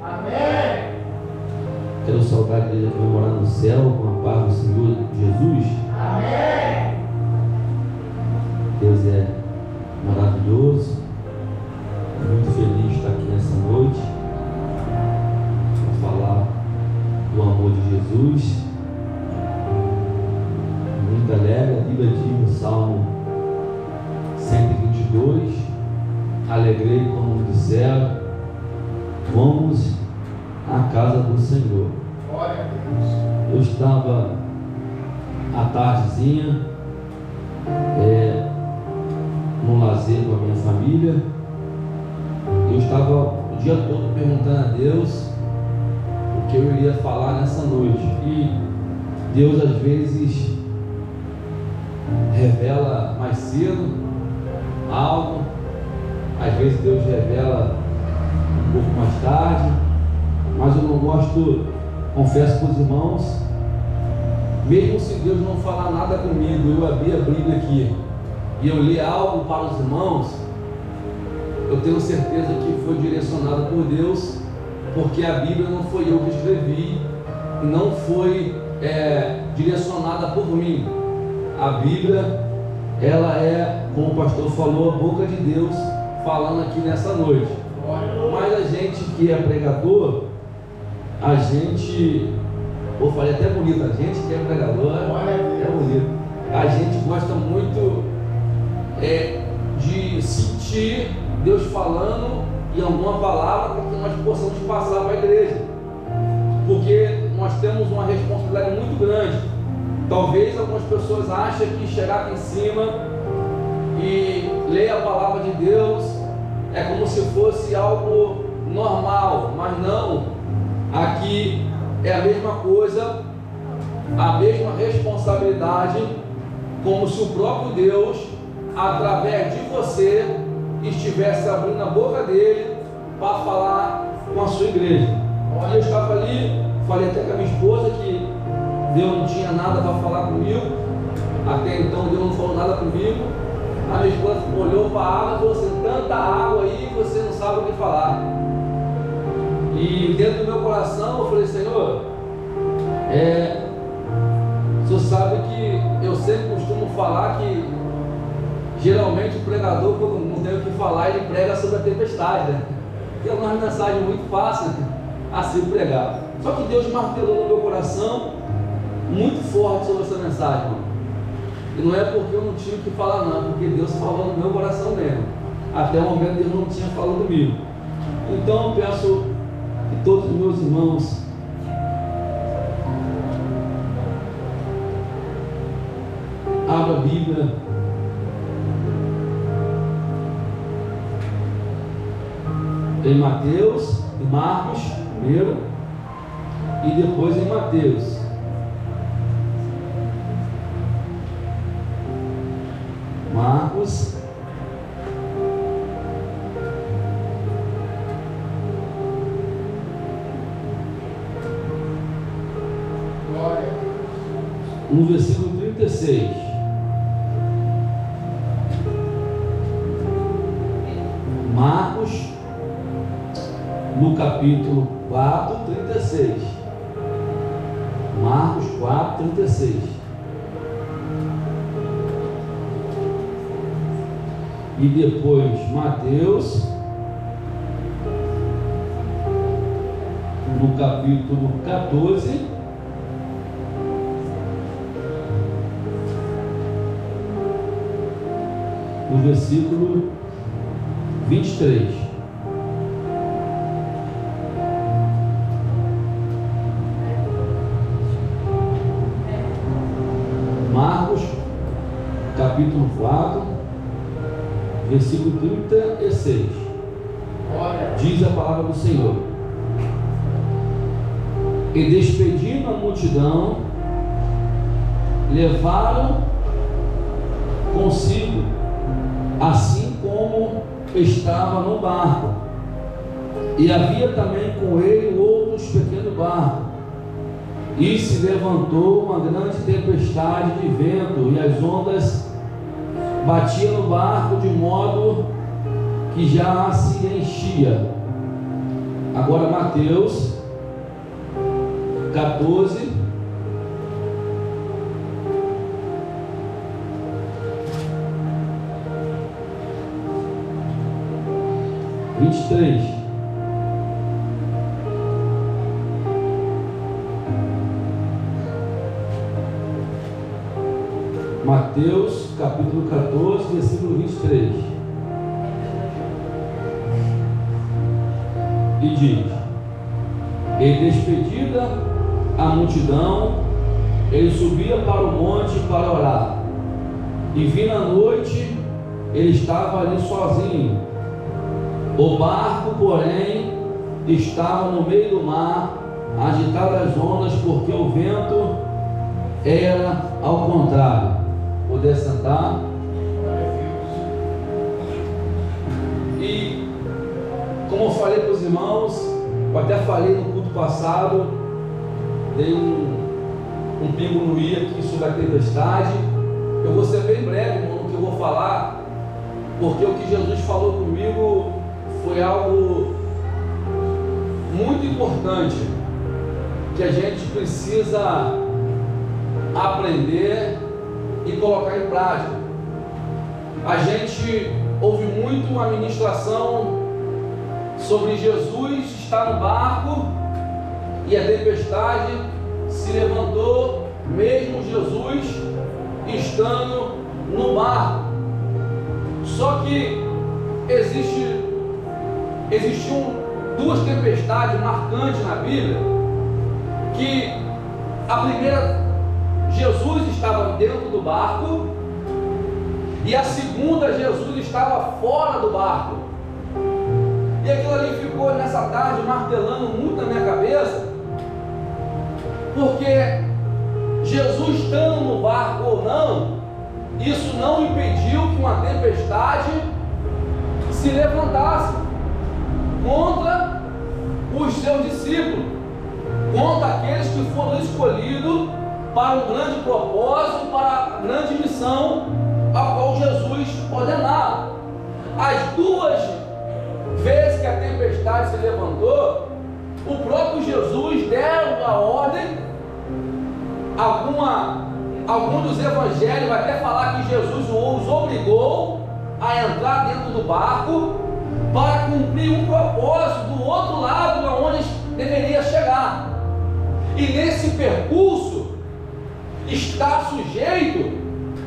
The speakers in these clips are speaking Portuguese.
Amém. Quero saudar a igreja que vai morar no céu com a paz do Senhor Jesus. Amém. Deus é maravilhoso. Muito feliz de estar aqui nessa noite para falar do amor de Jesus. Muito alegre. A Bíblia diz no Salmo 122: alegrei quando disseram, vamos à casa do Senhor. Glória a Deus. Eu estava à tardezinha no lazer com a minha família. Eu estava o dia todo perguntando a Deus o que eu iria falar nessa noite. E Deus às vezes revela mais cedo algo, às vezes Deus revela um pouco mais tarde, mas eu não gosto, confesso para os irmãos, mesmo se Deus não falar nada comigo, eu abrir a Bíblia aqui e eu ler algo para os irmãos, eu tenho certeza que foi direcionado por Deus, porque a Bíblia não foi eu que escrevi, não foi direcionada por mim. A Bíblia, ela é, como o pastor falou, a boca de Deus falando aqui nessa noite. Mas a gente que é pregador, a gente, vou falar até bonito, a gente que é pregador, é bonito. A gente gosta muito de sentir Deus falando em alguma palavra para que nós possamos passar para a igreja, porque nós temos uma responsabilidade muito grande. Talvez algumas pessoas achem que chegar aqui em cima e ler a palavra de Deus é como se fosse algo normal, mas não. Aqui é a mesma coisa, a mesma responsabilidade, como se o próprio Deus, através de você, estivesse abrindo a boca dele para falar com a sua igreja. E eu estava ali, falei até com a minha esposa que Deus não tinha nada para falar comigo, até então Deus não falou nada comigo. A minha esposa olhou para a água e falou assim: tanta água aí, você não sabe o que falar. E dentro do meu coração eu falei: Senhor, o Senhor sabe que eu sempre costumo falar que geralmente o pregador, quando não tem o que falar, ele prega sobre a tempestade, né? Que é uma mensagem muito fácil a se pregar. Só que Deus martelou no meu coração muito forte sobre essa mensagem, irmão. E não é porque eu não tinha o que falar, não, porque Deus falou no meu coração mesmo. Até o momento Deus não tinha falado comigo. Então eu peço que todos os meus irmãos abram a Bíblia em Mateus e Marcos primeiro e depois em Mateus. Marcos no versículo 36. Marcos no capítulo 4, 36. Marcos 4, 36. E depois Mateus no capítulo 14, no versículo 23. Marcos capítulo 4, versículo 36. Diz a palavra do Senhor: e despedindo a multidão, levaram consigo, assim como estava no barco, e havia também com ele outros pequenos barcos. E se levantou uma grande tempestade de vento, e as ondas batiam no barco de modo que já se enchia. Agora Mateus 14, vinte e três. Mateus capítulo 14, versículo 23. E diz: e despedida a multidão, ele subia para o monte para orar. E vindo à noite, ele estava ali sozinho. O barco, porém, estava no meio do mar, agitado as ondas, porque o vento era ao contrário. Poder sentar. E como eu falei para os irmãos, eu até falei no culto passado, dei um pingo no i aqui sobre a tempestade. Eu vou ser bem breve, irmão, no que eu vou falar, porque o que Jesus falou comigo foi algo muito importante, que a gente precisa aprender e colocar em prática. A gente ouve muito uma ministração sobre Jesus estar no barco e a tempestade se levantou, mesmo Jesus estando no barco. Só que existiam duas tempestades marcantes na Bíblia, que a primeira, Jesus estava dentro do barco, e a segunda, Jesus estava fora do barco. E aquilo ali ficou nessa tarde martelando muito na minha cabeça, porque Jesus estando no barco ou não, isso não impediu que uma tempestade se levantasse contra os seus discípulos, contra aqueles que foram escolhidos para um grande propósito, para a grande missão a qual Jesus ordenava. As duas vezes que a tempestade se levantou, o próprio Jesus deu a ordem. Algum dos evangelhos vai até falar que Jesus os obrigou a entrar dentro do barco para cumprir um propósito do outro lado aonde deveria chegar. E nesse percurso está sujeito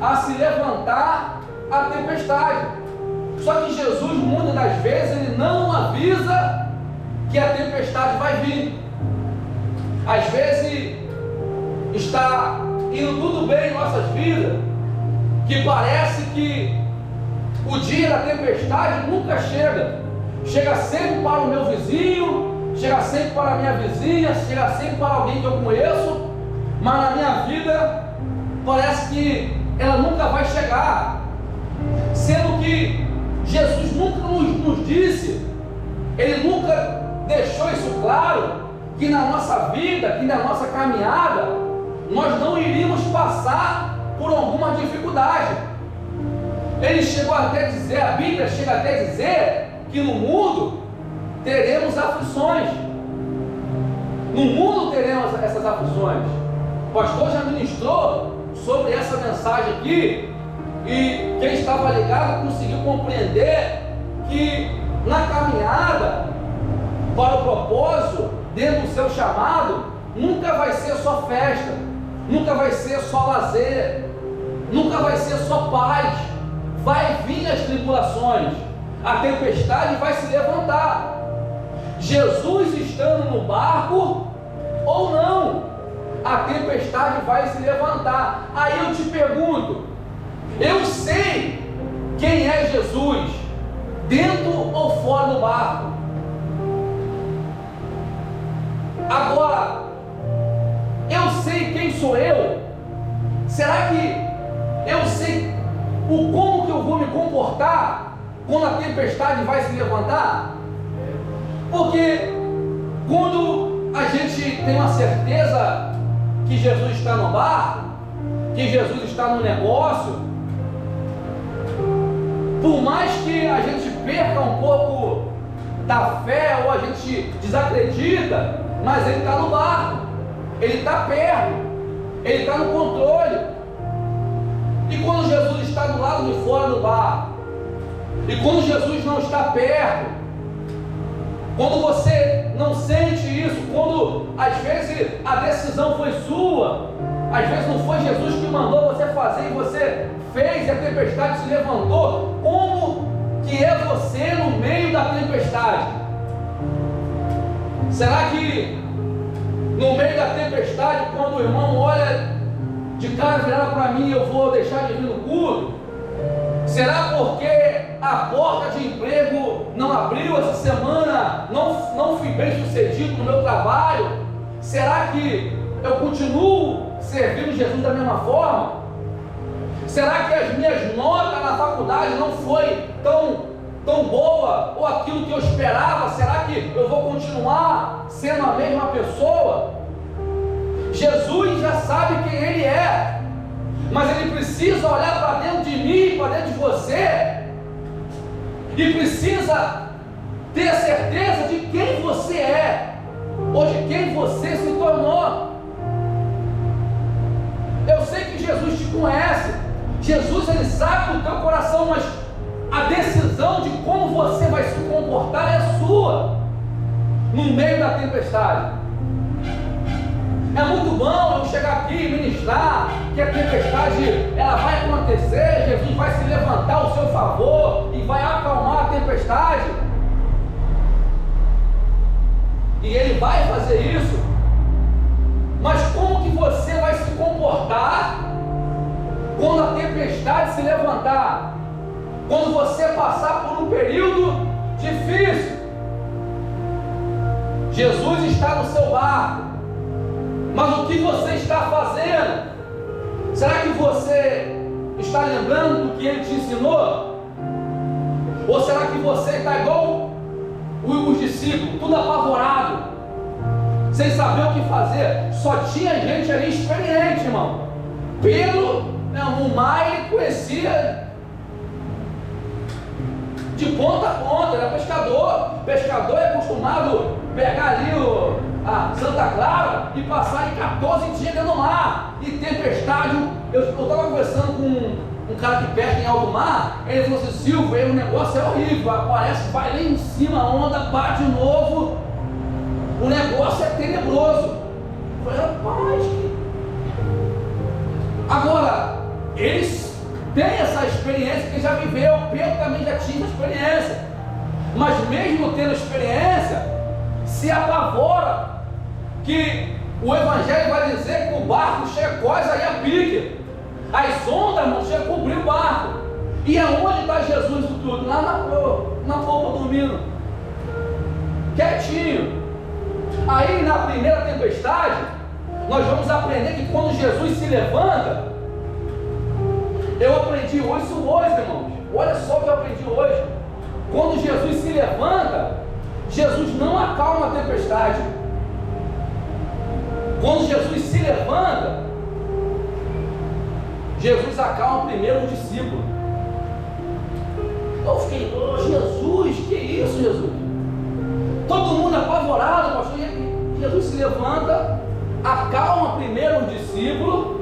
a se levantar a tempestade. Só que Jesus, muitas das vezes, ele não avisa que a tempestade vai vir. Às vezes está indo tudo bem em nossas vidas, que parece que o dia da tempestade nunca chega. Chega sempre para o meu vizinho, chega sempre para a minha vizinha, chega sempre para alguém que eu conheço, mas na minha vida parece que ela nunca vai chegar. Sendo que Jesus nunca nos disse, ele nunca deixou isso claro, que na nossa vida, que na nossa caminhada, nós não iríamos passar por alguma dificuldade. Ele chegou até a dizer, a Bíblia chega até a dizer, que no mundo teremos aflições. No mundo teremos essas aflições. O pastor já ministrou sobre essa mensagem aqui, e quem estava ligado conseguiu compreender que na caminhada para o propósito, dentro do seu chamado, nunca vai ser só festa, nunca vai ser só lazer, nunca vai ser só paz. Vai vir as tribulações, a tempestade vai se levantar. Jesus estando no barco ou não, a tempestade vai se levantar. Aí eu te pergunto, eu sei quem é Jesus, dentro ou fora do barco. Agora, eu sei quem sou eu? Será que eu sei como que eu vou me comportar quando a tempestade vai se levantar? Porque quando a gente tem uma certeza que Jesus está no barco, que Jesus está no negócio, por mais que a gente perca um pouco da fé, ou a gente desacredita, mas Ele está no barco, Ele está perto, Ele está no controle. E quando Jesus está do lado de fora do barco, e quando Jesus não está perto, quando você não sente isso, quando às vezes a decisão foi sua, às vezes não foi Jesus que mandou você fazer e você fez e a tempestade se levantou, como que é você no meio da tempestade? Será que no meio da tempestade, quando o irmão olha de cara virada para mim, eu vou deixar de vir no culto? Será porque a porta de emprego não abriu essa semana, não fui bem sucedido no meu trabalho? Será que eu continuo servindo Jesus da mesma forma? Será que as minhas notas na faculdade não foi tão boa, ou aquilo que eu esperava? Será que eu vou continuar sendo a mesma pessoa? Jesus já sabe quem Ele é, mas Ele precisa olhar para dentro de mim, para dentro de você, e precisa ter certeza de quem você é, ou de quem você se tornou. Eu sei que Jesus te conhece, Jesus Ele sabe do teu coração, mas a decisão de como você vai se comportar é sua, no meio da tempestade. É muito bom eu chegar aqui e ministrar que a tempestade ela vai acontecer, Jesus vai se levantar ao seu favor e vai acalmar a tempestade. E Ele vai fazer isso. Mas como que você vai se comportar quando a tempestade se levantar? Quando você passar por um período difícil? Jesus está no seu barco, mas o que você está fazendo? Será que você está lembrando do que Ele te ensinou? Ou será que você está igual os discípulos, tudo apavorado, sem saber o que fazer? Só tinha gente ali experiente, irmão. Pedro, no mar, ele conhecia de ponta a ponta, era pescador. Pescador é acostumado a pegar ali a Santa Clara e passar em 14 dias dentro do mar. E tempestade, eu estava conversando com um cara que pesca em alto mar, ele falou assim: Silvio, o negócio é horrível, parece que vai lá em cima, a onda bate de novo, o negócio é tenebroso. Eu falei: rapaz, agora, eles têm essa experiência que já viveu, o Pedro também já tinha experiência, mas mesmo tendo experiência, se apavora que o Evangelho vai dizer que o barco chega quase aí a pique, as ondas, irmão, chegam a cobrir o barco. E aonde está Jesus isso tudo? Lá na polpa dormindo, quietinho. Aí na primeira tempestade, nós vamos aprender que quando Jesus se levanta, eu aprendi isso hoje, irmãos. Olha só o que eu aprendi hoje. Quando Jesus se levanta, Jesus não acalma a tempestade. Quando Jesus se levanta, Jesus acalma primeiro o discípulo. Eu fiquei: Jesus, que isso, Jesus? Todo mundo apavorado, pastor. Jesus se levanta, acalma primeiro o discípulo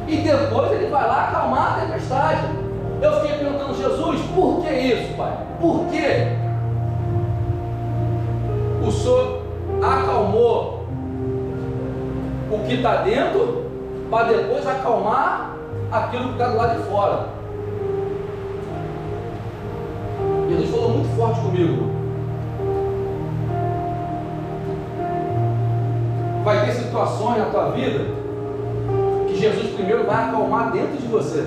e depois ele vai lá acalmar a tempestade. Eu fiquei perguntando: Jesus, por que isso, Pai? Por quê? O Senhor acalmou o que está dentro para depois acalmar aquilo que está do lado de fora. Jesus falou muito forte comigo. Vai ter situações na tua vida que Jesus primeiro vai acalmar dentro de você.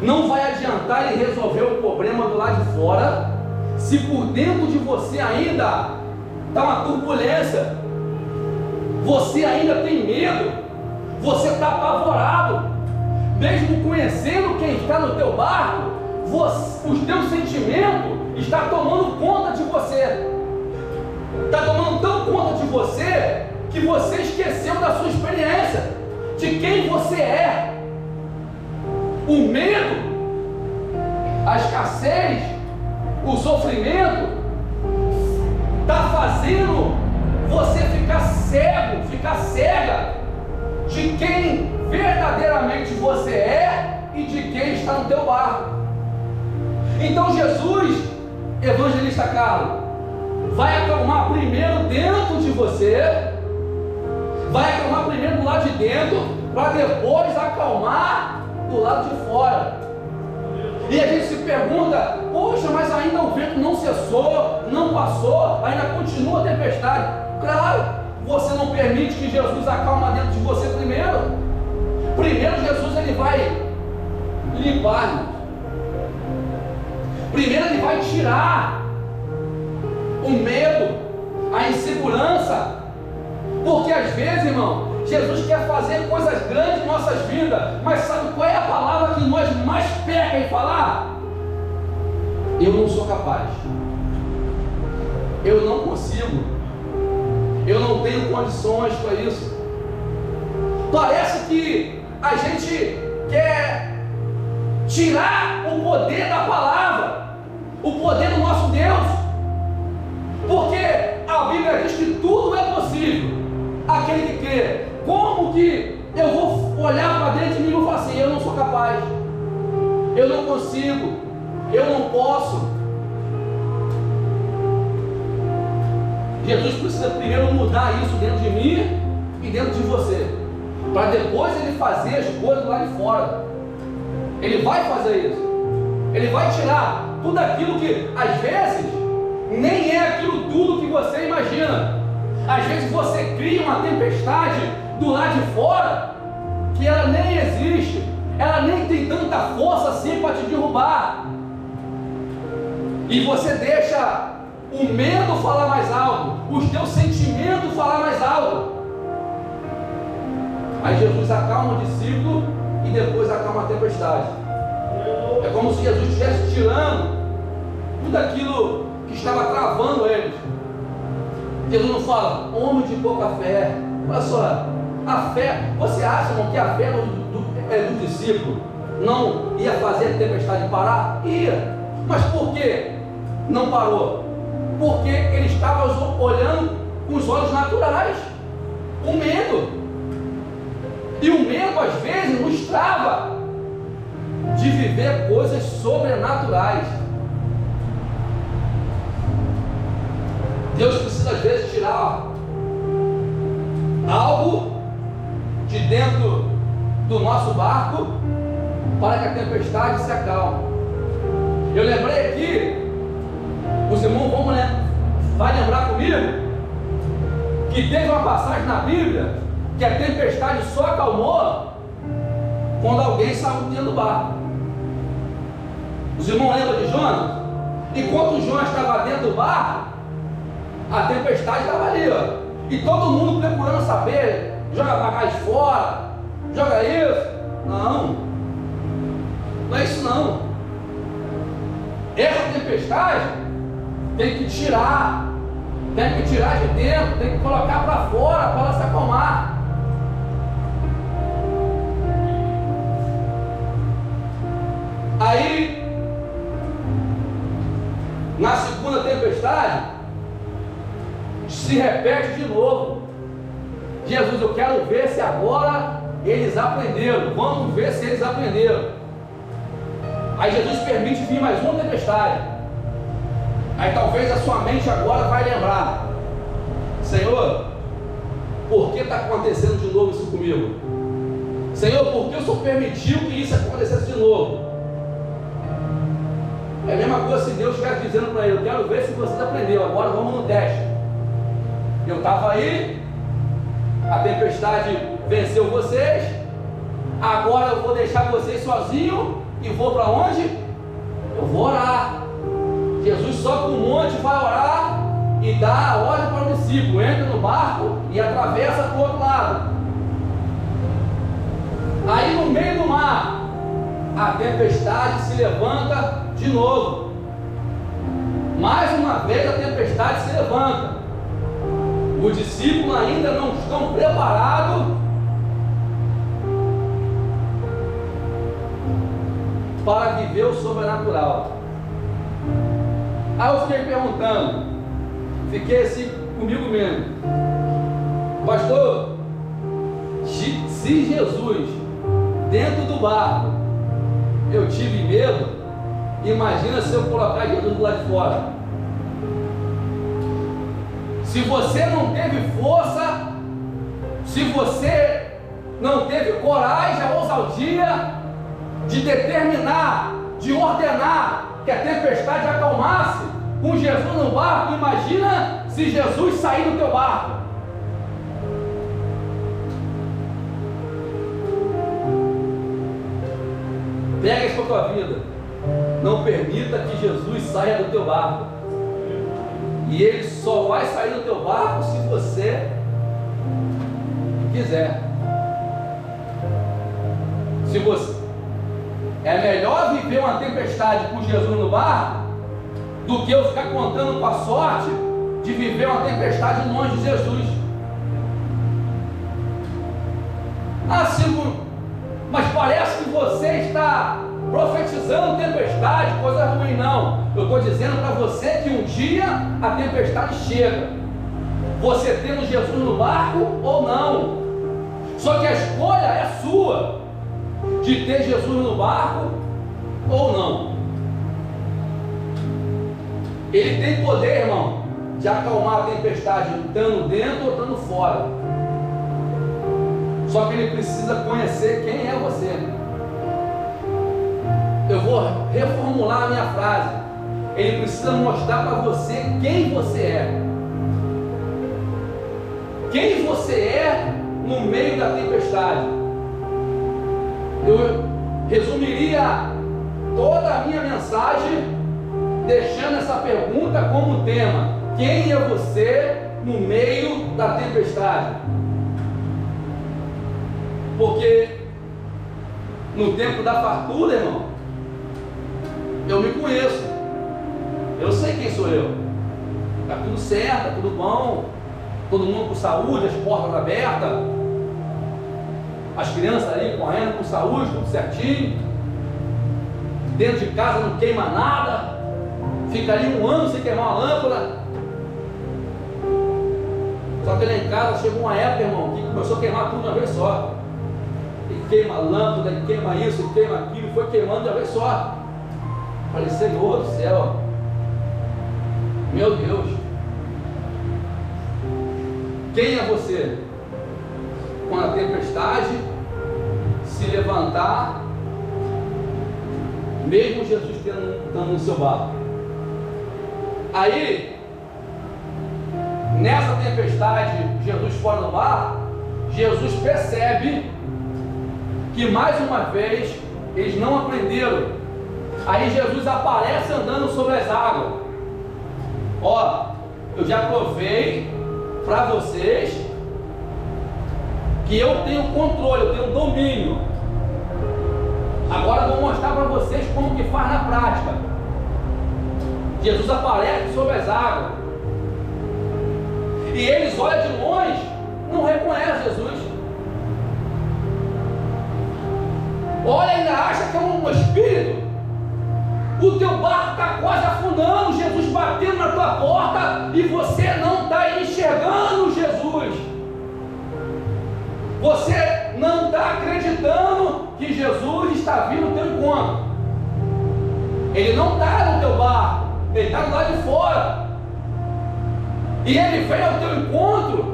Não vai adiantar Ele resolver o problema do lado de fora, se por dentro de você ainda está uma turbulência, você ainda tem medo, você está apavorado, mesmo conhecendo quem está no teu barco, os teus sentimentos estão tomando conta de você, está tomando tão conta de você, que você esqueceu da sua experiência, de quem você é. O medo, a escassez, o sofrimento está cego, ficar cega de quem verdadeiramente você é e de quem está no teu barco. Então Jesus, evangelista Carlos, vai acalmar primeiro dentro de você, vai acalmar primeiro do lado de dentro, para depois acalmar do lado de fora. E a gente se pergunta, poxa, mas ainda o vento não cessou, não passou, ainda continua a tempestade. Claro, você não permite que Jesus acalma dentro de você primeiro. Primeiro Jesus ele vai limpar, irmão. Primeiro ele vai tirar o medo, a insegurança. Porque às vezes, irmão, Jesus quer fazer coisas grandes em nossas vidas, mas sabe qual é a palavra que nós mais peca em falar? Eu não sou capaz, eu não consigo, eu não tenho condições para isso. Parece que a gente quer tirar o poder da palavra, o poder do nosso Deus, porque a Bíblia diz que tudo é possível aquele que crê. Como que eu vou olhar para dentro de mim e vou falar assim, eu não sou capaz, eu não consigo, eu não posso? Jesus precisa primeiro mudar isso dentro de mim e dentro de você, para depois ele fazer as coisas lá de fora. Ele vai fazer isso, ele vai tirar tudo aquilo que às vezes nem é aquilo tudo que você imagina. Às vezes você cria uma tempestade do lado de fora que ela nem existe, ela nem tem tanta força assim para te derrubar, e você deixa o medo falar mais alto, os teus sentimentos falar mais alto. Aí Jesus acalma o discípulo e depois acalma a tempestade. É como se Jesus estivesse tirando tudo aquilo que estava travando eles. Jesus não fala, homem de pouca fé. Olha só, a fé, você acha, irmão, que a fé do discípulo não ia fazer a tempestade parar? Ia. Mas por que não parou? Porque ele estava olhando com os olhos naturais, o medo. E o medo às vezes nos trava de viver coisas sobrenaturais. Deus precisa às vezes tirar algo de dentro do nosso barco para que a tempestade se acalme. Eu lembrei aqui, os irmãos vai lembrar comigo, que teve uma passagem na Bíblia que a tempestade só acalmou quando alguém saiu dentro do barco. Os irmãos lembram de Jonas? Enquanto Jonas estava dentro do barco, a tempestade estava ali, ó, e todo mundo procurando saber, joga bagagem fora, joga isso. Não é isso não. Essa tempestade tem que tirar de dentro, tem que colocar para fora para ela se acalmar. Aí, na segunda tempestade, se repete de novo. Jesus, eu quero ver se agora eles aprenderam. Vamos ver se eles aprenderam. Aí Jesus permite vir mais uma tempestade. Aí talvez a sua mente agora vai lembrar: Senhor, por que está acontecendo de novo isso comigo? Senhor, por que o Senhor permitiu que isso acontecesse de novo? É a mesma coisa se Deus estivesse dizendo para ele: eu quero ver se vocês aprenderam, agora vamos no teste. Eu estava aí, a tempestade venceu vocês, agora eu vou deixar vocês sozinhos e vou para onde? Eu vou orar. Jesus sobe no monte, vai orar e dá a ordem para o discípulo: entra no barco e atravessa para o outro lado. Aí no meio do mar, a tempestade se levanta de novo. Mais uma vez a tempestade se levanta. Os discípulos ainda não estão preparados para viver o sobrenatural. Aí eu fiquei perguntando, fiquei assim comigo mesmo: Pastor, se Jesus dentro do barco eu tive medo, imagina se eu colocar Jesus do lado de fora. Se você não teve força, se você não teve coragem, ousadia de determinar, de ordenar que a tempestade acalmasse com Jesus no barco, imagina se Jesus sair do teu barco. Pega isso para a tua vida. Não permita que Jesus saia do teu barco. E Ele só vai sair do teu barco se você quiser. Se você é melhor viver uma tempestade com Jesus no barco do que eu ficar contando com a sorte de viver uma tempestade longe de Jesus. Assim, mas parece que você está profetizando tempestade, coisa ruim. Não, eu estou dizendo para você que um dia a tempestade chega, você tendo Jesus no barco ou não. Só que a escolha é sua, de ter Jesus no barco ou não. Ele tem poder, irmão, de acalmar a tempestade estando dentro ou estando fora. Só que ele precisa conhecer quem é você. Eu vou reformular a minha frase. Ele precisa mostrar para você quem você é. Quem você é no meio da tempestade. Eu resumiria toda a minha mensagem deixando essa pergunta como tema: quem é você no meio da tempestade? Porque no tempo da fartura, irmão, eu me conheço, eu sei quem sou eu. Está tudo certo, está tudo bom, todo mundo com saúde, as portas abertas, as crianças ali correndo com saúde, tudo certinho. Dentro de casa não queima nada, fica ali um ano sem queimar uma lâmpada. Só que lá em casa chegou uma época, irmão, que começou a queimar tudo de uma vez só. E queima a lâmpada, e queima isso, e queima aquilo, foi queimando de uma vez só. Falei, Senhor do céu, meu Deus, quem é você? Quando a tempestade se levantar, mesmo Jesus estando no seu barco. Aí, nessa tempestade, Jesus fora do barco, Jesus percebe que mais uma vez eles não aprenderam. Aí Jesus aparece andando sobre as águas. Ó, eu já provei para vocês que eu tenho controle, eu tenho domínio. Agora eu vou mostrar para vocês como que faz na prática. Jesus aparece sobre as águas. E eles olham de longe, não reconhecem Jesus. Olha, ainda acha que é um espírito. O teu barco está quase afundando, Jesus batendo na tua porta e você não está enxergando Jesus. Você não está acreditando que Jesus está vindo ao teu encontro. Ele não está no teu barco, ele está do lado de fora. E ele vem ao teu encontro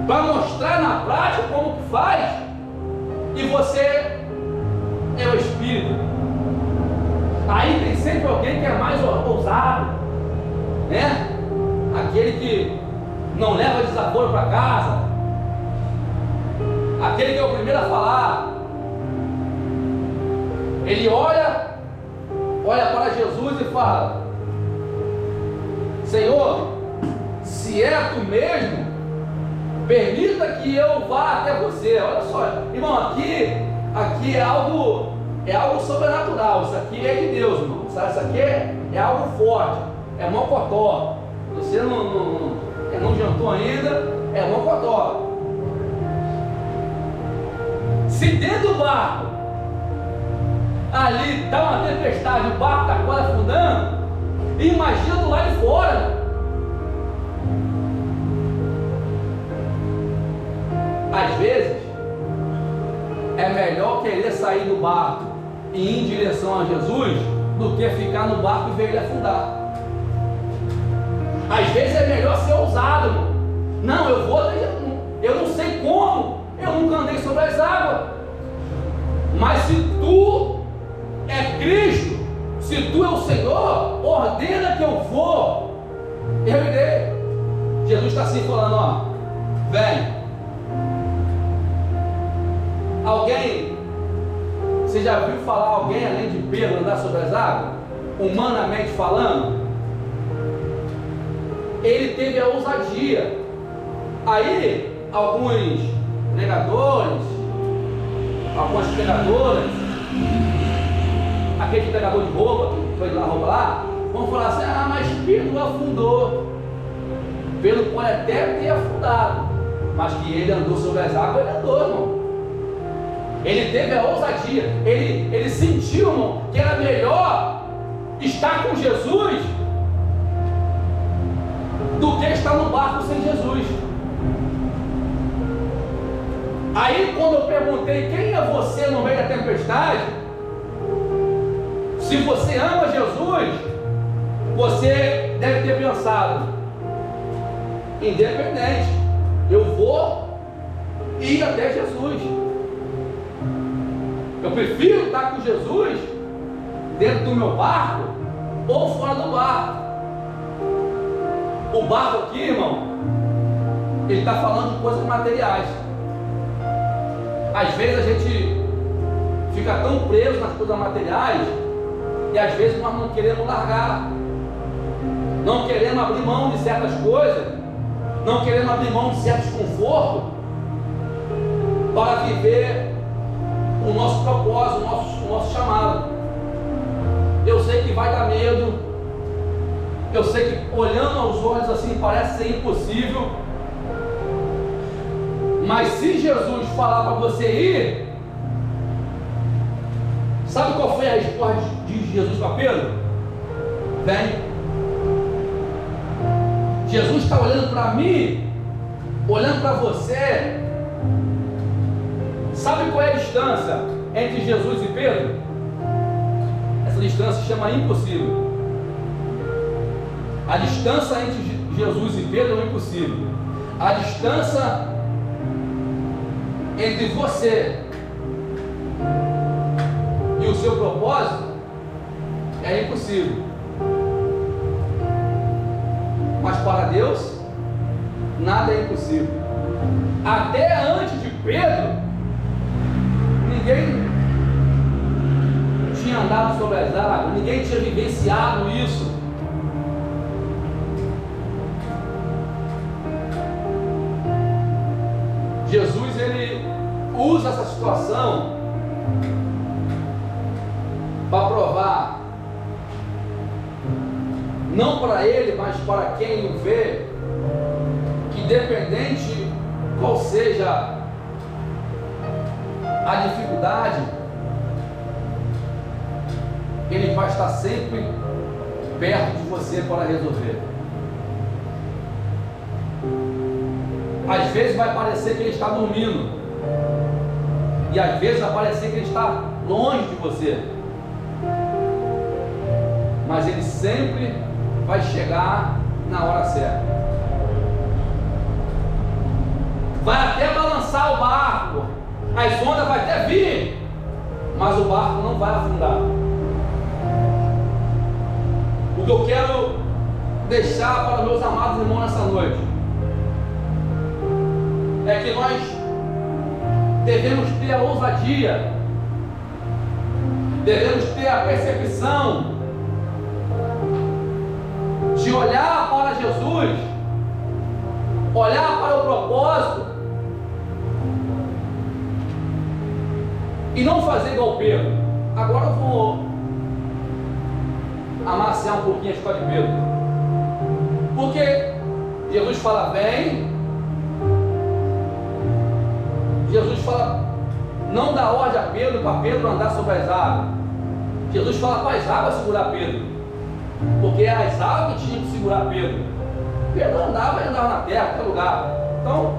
para mostrar na prática como que faz. E você é o Espírito. Aí tem sempre alguém que é mais ousado, né? Aquele que não leva desaforo para casa, aquele que é o primeiro a falar. Ele olha para Jesus e fala: Senhor, se é tu mesmo, permita que eu vá até você. Olha só, irmão, aqui é algo sobrenatural. Isso aqui é de Deus, irmão. Sabe? Isso aqui é algo forte, é mocotó. Você não jantou ainda, é mocotó. Se dentro do barco ali está uma tempestade, o barco está quase afundando, imagina do lado de fora. querer sair do barco e ir em direção a Jesus do que ficar no barco e ver ele afundar. Às vezes é melhor ser ousado, irmão. Não, eu vou, eu não sei como, eu nunca andei sobre as águas. Mas se tu é Cristo, se tu é o Senhor, ordena que eu vou, eu irei. Jesus está assim falando, ó, vem. Alguém, você já viu falar alguém além de Pedro andar sobre as águas? Humanamente falando, ele teve a ousadia. Aí, alguns pregadores, algumas pregadoras, aquele pregador de roupa, que foi lá roubar, vão falar assim, ah, mas Pedro afundou. Pedro pode até ter afundado, mas que ele andou sobre as águas, ele andou, irmão. Ele teve a ousadia, ele sentiu, irmão, que era melhor estar com Jesus do que estar no barco sem Jesus. Aí quando eu perguntei quem é você no meio da tempestade, se você ama Jesus, você deve ter pensado, independente, eu vou ir até Jesus. Eu prefiro estar com Jesus dentro do meu barco ou fora do barco. O barco aqui, irmão, ele está falando de coisas materiais. Às vezes a gente fica tão preso nas coisas materiais e às vezes nós não queremos largar, não queremos abrir mão de certas coisas, não queremos abrir mão de certos confortos para viver o nosso propósito, o nosso chamado. Eu sei que vai dar medo, eu sei que olhando aos olhos assim parece ser impossível, mas se Jesus falar para você ir, sabe qual foi a resposta de Jesus para Pedro? Vem. Jesus está olhando para mim, olhando para você. Sabe qual é a distância entre Jesus e Pedro? Essa distância se chama impossível. A distância entre Jesus e Pedro é impossível. A distância entre você e o seu propósito é impossível. Mas para Deus nada é impossível. Até antes de Pedro, ninguém tinha andado sobre as águas, ninguém tinha vivenciado isso. Jesus, ele usa essa situação para provar, não para ele, mas para quem o vê, que independente qual seja a dificuldade, ele vai estar sempre perto de você para resolver. Às vezes vai parecer que ele está dormindo, e às vezes vai parecer que ele está longe de você, mas ele sempre vai chegar na hora certa. Vai até balançar o barco, as ondas vai até vir, mas o barco não vai afundar. O que eu quero deixar para meus amados irmãos nessa noite é que nós devemos ter a ousadia, devemos ter a percepção de olhar para Jesus, olhar para o propósito e não fazer igual Pedro. Agora eu vou amaciar um pouquinho a história de Pedro, porque Jesus fala, vem. Jesus fala, não dá ordem a Pedro para Pedro andar sobre as águas. Jesus fala para as águas segurar Pedro, porque as águas tinham que segurar Pedro. Pedro andava na terra, qualquer lugar. Então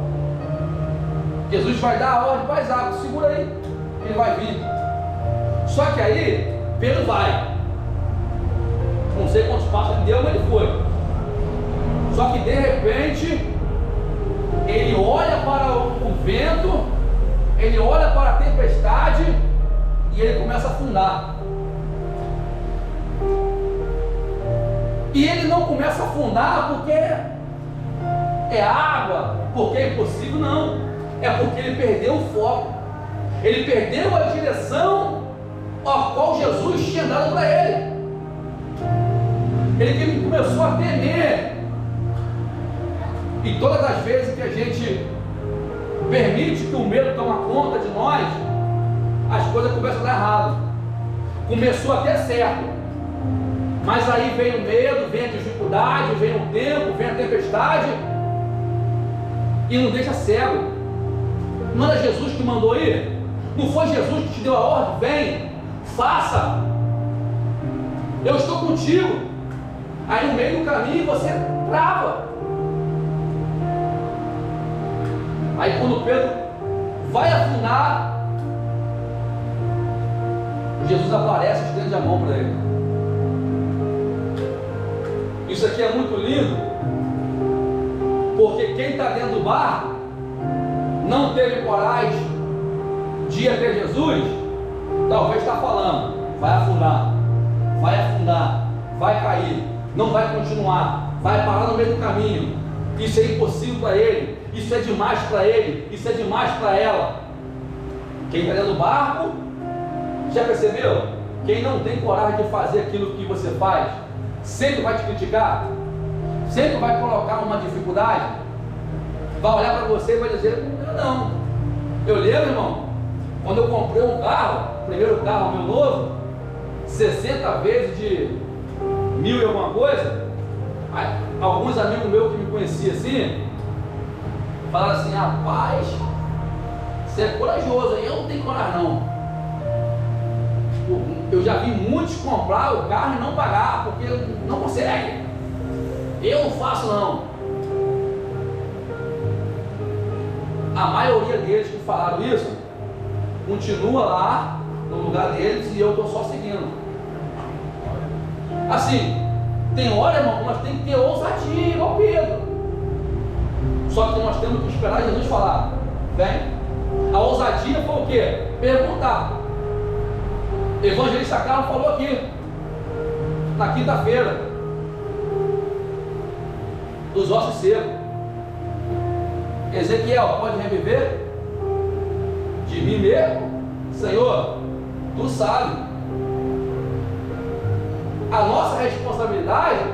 Jesus vai dar a ordem para as águas, segura aí. ele vai vir. Só que aí, Pedro vai. Não sei quantos passos ele deu, mas ele foi. Só que de repente, ele olha para o vento, ele olha para a tempestade e ele começa a afundar. E ele não começa a afundar porque é água, porque é impossível, não. É porque ele perdeu o foco. Ele perdeu a direção a qual Jesus tinha dado para ele. Ele começou a temer. E todas as vezes que a gente permite que o medo tome conta de nós, as coisas começam a dar errado. Começou até certo, mas aí vem o medo, vem a dificuldade, vem o tempo, vem a tempestade e não deixa cego. Não era Jesus que mandou ir? Não foi Jesus que te deu a ordem? Vem, faça, eu estou contigo. Aí no meio do caminho você trava. Aí quando Pedro vai afundar, Jesus aparece e estende a mão para ele. Isso aqui é muito lindo, porque quem está dentro do barco não teve coragem de ir até Jesus, talvez está falando, vai afundar, vai cair, não vai continuar, vai parar no meio do caminho, isso é impossível para ele, isso é demais para ele, isso é demais para ela. Quem está dentro do barco, já percebeu? Quem não tem coragem de fazer aquilo que você faz, sempre vai te criticar, sempre vai colocar uma dificuldade, vai olhar para você e vai dizer, não. Eu lembro, irmão, quando eu comprei um carro, primeiro carro meu novo, 60 vezes de 1.000 e alguma coisa, alguns amigos meus que me conheciam assim, falaram assim, rapaz, você é corajoso, eu não tenho coragem não. Eu já vi muitos comprar o carro e não pagar, porque não consegue. Eu não faço não. A maioria deles que falaram isso, continua lá no lugar deles e eu estou só seguindo. Assim, tem hora, irmão, que nós temos que ter ousadia, igual Pedro. Só que nós temos que esperar Jesus falar. Vem. A ousadia foi o quê? Perguntar. Evangelista Carlos falou aqui, na quinta-feira, dos ossos secos. Ezequiel, pode reviver? De mim mesmo? Senhor, tu sabe. A nossa responsabilidade,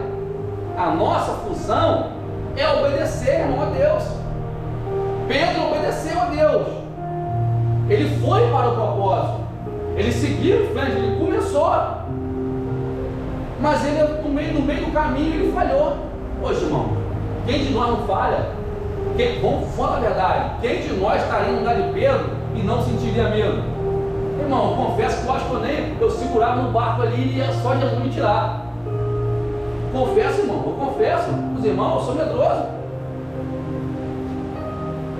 a nossa função é obedecer, irmão, a Deus. Pedro obedeceu a Deus. Ele foi para o propósito. Ele seguiu em frente, ele começou. Mas ele, no meio do caminho, ele falhou. Poxa, irmão, quem de nós não falha? Vamos falar a verdade. Quem de nós estaria no lugar de Pedro e não sentiria medo? Irmão, eu confesso que eu acho que eu segurava no barco ali e ia só Jesus me tirar. Confesso, irmão, eu confesso. Os irmãos, eu sou medroso.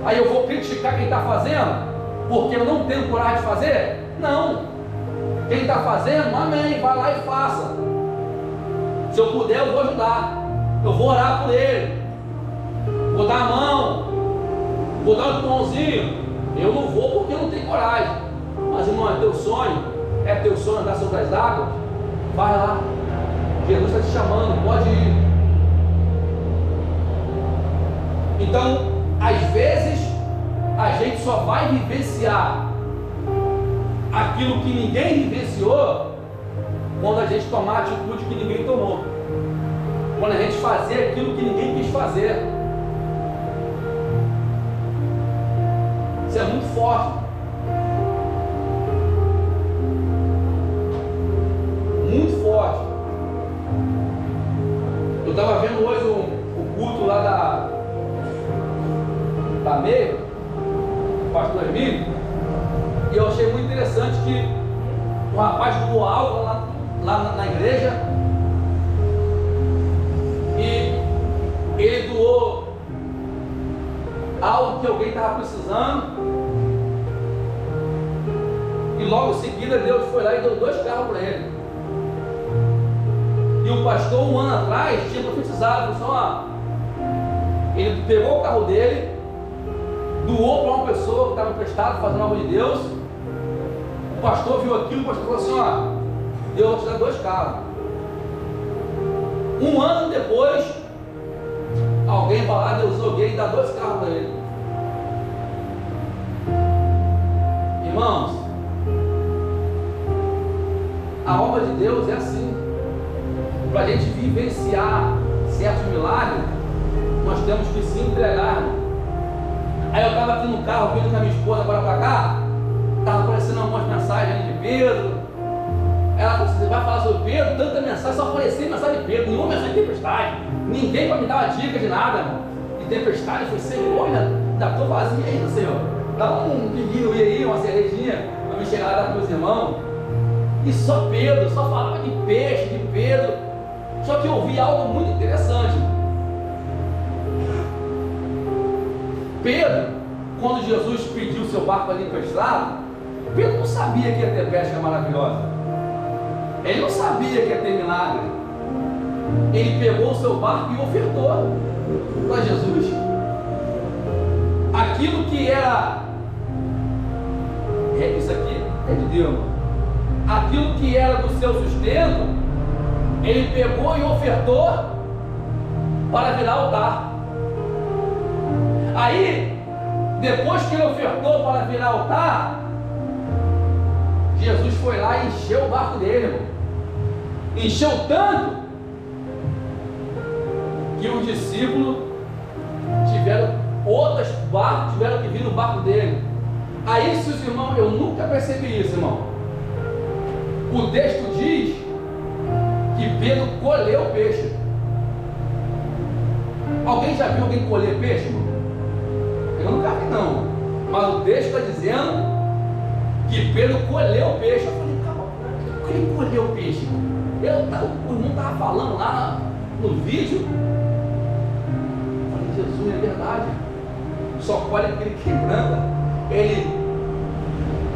Aí eu vou criticar quem está fazendo porque eu não tenho coragem de fazer? Não. Quem está fazendo, amém, vai lá e faça. Se eu puder, eu vou ajudar. Eu vou orar por ele. Vou dar a mão. Vou dar um empurrãozinho. Eu não vou porque eu não tenho coragem. Mas, irmão, é teu sonho andar sobre as águas? Vai lá. Jesus está te chamando, pode ir. Então, às vezes, a gente só vai vivenciar aquilo que ninguém vivenciou quando a gente tomar a atitude que ninguém tomou, quando a gente fazer aquilo que ninguém quis fazer. Isso é muito forte, muito forte. Eu estava vendo hoje o culto lá da meia, pastor Emílio, e eu achei muito interessante que o rapaz doou algo lá na igreja, e ele doou algo que alguém estava precisando, E logo em seguida Deus foi lá e deu 2 carros para ele. E o pastor, um ano atrás, tinha profetizado, só ele pegou o carro dele, doou para uma pessoa que estava emprestado, fazendo a obra de Deus. O pastor viu aquilo, o pastor falou assim: Deus vai te dar 2 carros. Um ano depois, alguém vai lá, Deus usou alguém e dá 2 carros para ele. Irmãos, a obra de Deus é assim. Para a gente vivenciar certos milagres, nós temos que se entregar. Aí eu estava aqui no carro, vindo com a minha esposa agora para cá, estava aparecendo algumas mensagens de Pedro. Ela falou assim: você vai falar sobre Pedro? Tanta mensagem, só aparecia mensagem de Pedro, nenhuma mensagem de tempestade. Ninguém para me dar uma dica de nada, irmão. De tempestade, eu falei: Senhor, ainda estou vazia ainda, Senhor. Dá um pinguinho aí, uma cerejinha, para me chegar lá com meus irmãos. E só Pedro, só falava de peixe, de Pedro. Só que eu ouvi algo muito interessante. Pedro, quando Jesus pediu seu barco ali emprestado, Pedro não sabia que ia ter pesca maravilhosa. Ele não sabia que ia ter milagre. Ele pegou o seu barco e ofertou para Jesus. Aquilo que era, isso aqui é de Deus. Aquilo que era do seu sustento, ele pegou e ofertou para virar altar. Aí, depois que ele ofertou para virar altar, Jesus foi lá e encheu o barco dele, irmão. Encheu tanto que os discípulos tiveram outros barcos, tiveram que vir no barco dele. Aí, se os irmãos, eu nunca percebi isso, irmão. O texto diz que Pedro colheu peixe. Alguém já viu alguém colher peixe, irmão? Eu nunca vi, não. Mas o texto está dizendo que Pedro colheu peixe. Eu falei: calma, por que ele colheu peixe, irmão? O irmão estava falando lá no vídeo. Eu falei: Jesus, é verdade. Só colhe aquele que quebranta. Ele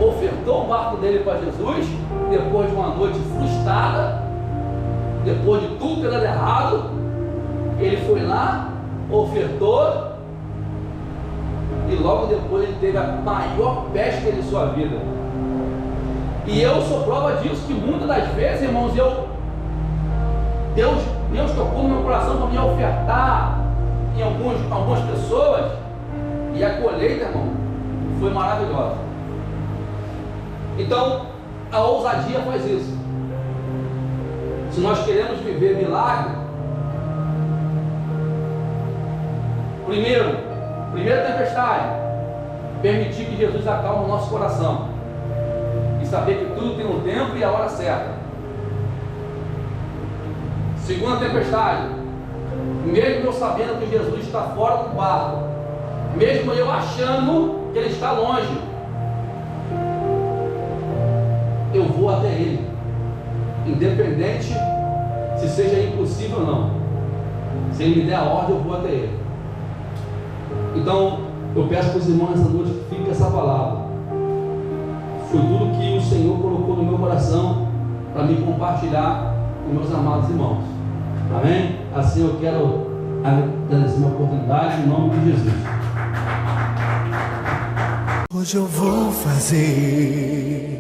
ofertou o barco dele para Jesus, depois de uma noite frustrada, depois de tudo ter dado errado, ele foi lá, ofertou, e logo depois ele teve a maior pesca de sua vida. E eu sou prova disso, que muitas das vezes, irmãos, Deus tocou no meu coração para me ofertar em algumas pessoas, e a colheita, irmão, foi maravilhosa. Então, a ousadia faz isso. Se nós queremos viver milagre, primeira tempestade, permitir que Jesus acalme o nosso coração e saber que tudo tem um tempo e a hora certa. Segunda tempestade, mesmo eu sabendo que Jesus está fora do barco, mesmo eu achando que ele está longe, eu vou até ele, independente se seja impossível ou não. Se ele me der a ordem, eu vou até ele. Então, eu peço para os irmãos nessa noite que fique essa palavra. Foi tudo que o Senhor colocou no meu coração para me compartilhar com meus amados irmãos. Amém? Assim eu quero agradecer uma oportunidade em nome de Jesus. Hoje eu vou fazer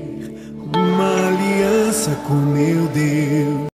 uma aliança com meu Deus.